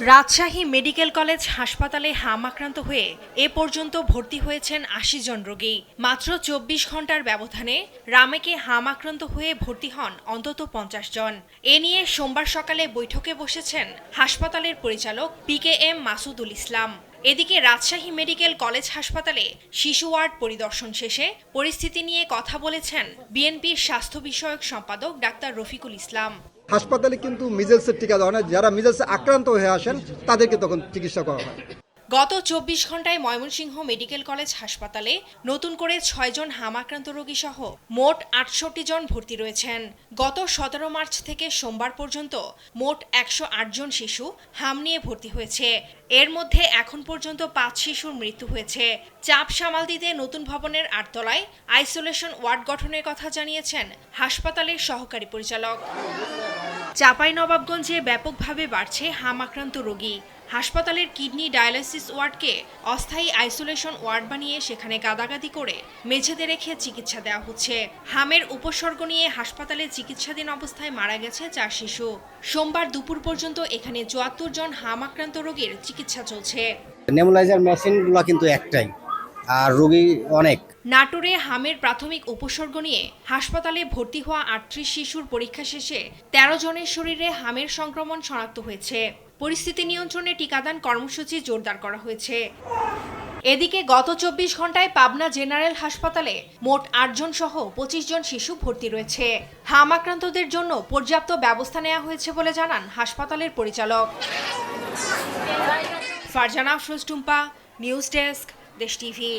Rajshahi medical college হাসপাতালে হাম আক্রান্ত হয়ে এ পর্যন্ত ভর্তি হয়েছেন ৮০ জন রোগী। মাত্র ২৪ ঘন্টার ব্যবধানে রামেকে হাম আক্রান্ত হয়ে ভর্তি হন অন্তত ৫০ জন। এ নিয়ে সোমবার সকালে বৈঠকে বসেছেন হাসপাতালের পরিচালক PKM মাসুদুল ইসলাম। এদিকে রাজশাহী মেডিকেল কলেজ হাসপাতালে শিশু ওয়ার্ড পরিদর্শন শেষে পরিস্থিতি নিয়ে কথা বলেছেন বিএনপির স্বাস্থ্য বিষয়ক সম্পাদক ডাক্তার রফিকুল ইসলাম। হাসপাতালে কিন্তু মিজেলসের টিকা দেওয়া হয়, যারা মিজেলসে আক্রান্ত হয়ে আসেন তাদেরকে তখন চিকিৎসা করা হয়। গত ২৪ ঘন্টায় ময়মনসিংহ মেডিকেল কলেজ হাসপাতালে নতুন করে ৬ জন হাম আক্রান্ত রোগী সহ মোট ৬৮ জন ভর্তি রয়েছেন। গত ১৭ মার্চ থেকে সোমবার পর্যন্ত মোট ১০৮ জন শিশু হাম নিয়ে ভর্তি হয়েছে। এর মধ্যে এখন পর্যন্ত ৫ শিশুর মৃত্যু হয়েছে। চাপ সামাল দিতে নতুন ভবনের ৮ তলায় আইসোলেশন ওয়ার্ড গঠনের কথা জানিয়েছেন হাসপাতালের সহকারী পরিচালক। চাঁপাইনবাবগঞ্জে ব্যাপকভাবে বাড়ছে হাম আক্রান্ত রোগী। হাসপাতালের কিডনি ডায়ালাইসিস ওয়ার্ডকে অস্থায়ী আইসোলেশন ওয়ার্ড বানিয়ে সেখানে গাদাগাদি করে মেঝেতে রেখে চিকিৎসা দেওয়া হচ্ছে। হামের উপসর্গ নিয়ে হাসপাতালে চিকিৎসাধীন অবস্থায় মারা গেছে ৪ শিশু। সোমবার দুপুর পর্যন্ত এখানে ৭৪ জন হাম আক্রান্ত রোগীর চিকিৎসা চলছে। নেবুলাইজার মেশিনগুলো কিন্তু একটাই, আর রোগী অনেক। নাটোরে হামের প্রাথমিক উপসর্গ নিয়ে হাসপাতালে ভর্তি হওয়া ৩৮ শিশুর পরীক্ষা শেষে ১৩ জনের শরীরে হামের সংক্রমণ শনাক্ত হয়েছে। পরিস্থিতি নিয়ন্ত্রণে টিকাদান কর্মসূচি জোরদার করা হয়েছে। এদিকে গত ২৪ ঘন্টায় পাবনা জেনারেল হাসপাতালে মোট ৮ জন সহ ২৫ জন শিশু ভর্তি রয়েছে। হাম আক্রান্তদের জন্য পর্যাপ্ত ব্যবস্থা নেওয়া হয়েছে বলে জানান হাসপাতালের পরিচালক। ফারজানা আফরোজ টুম্পা, নিউজ ডেস্ক, দেশ টিভি।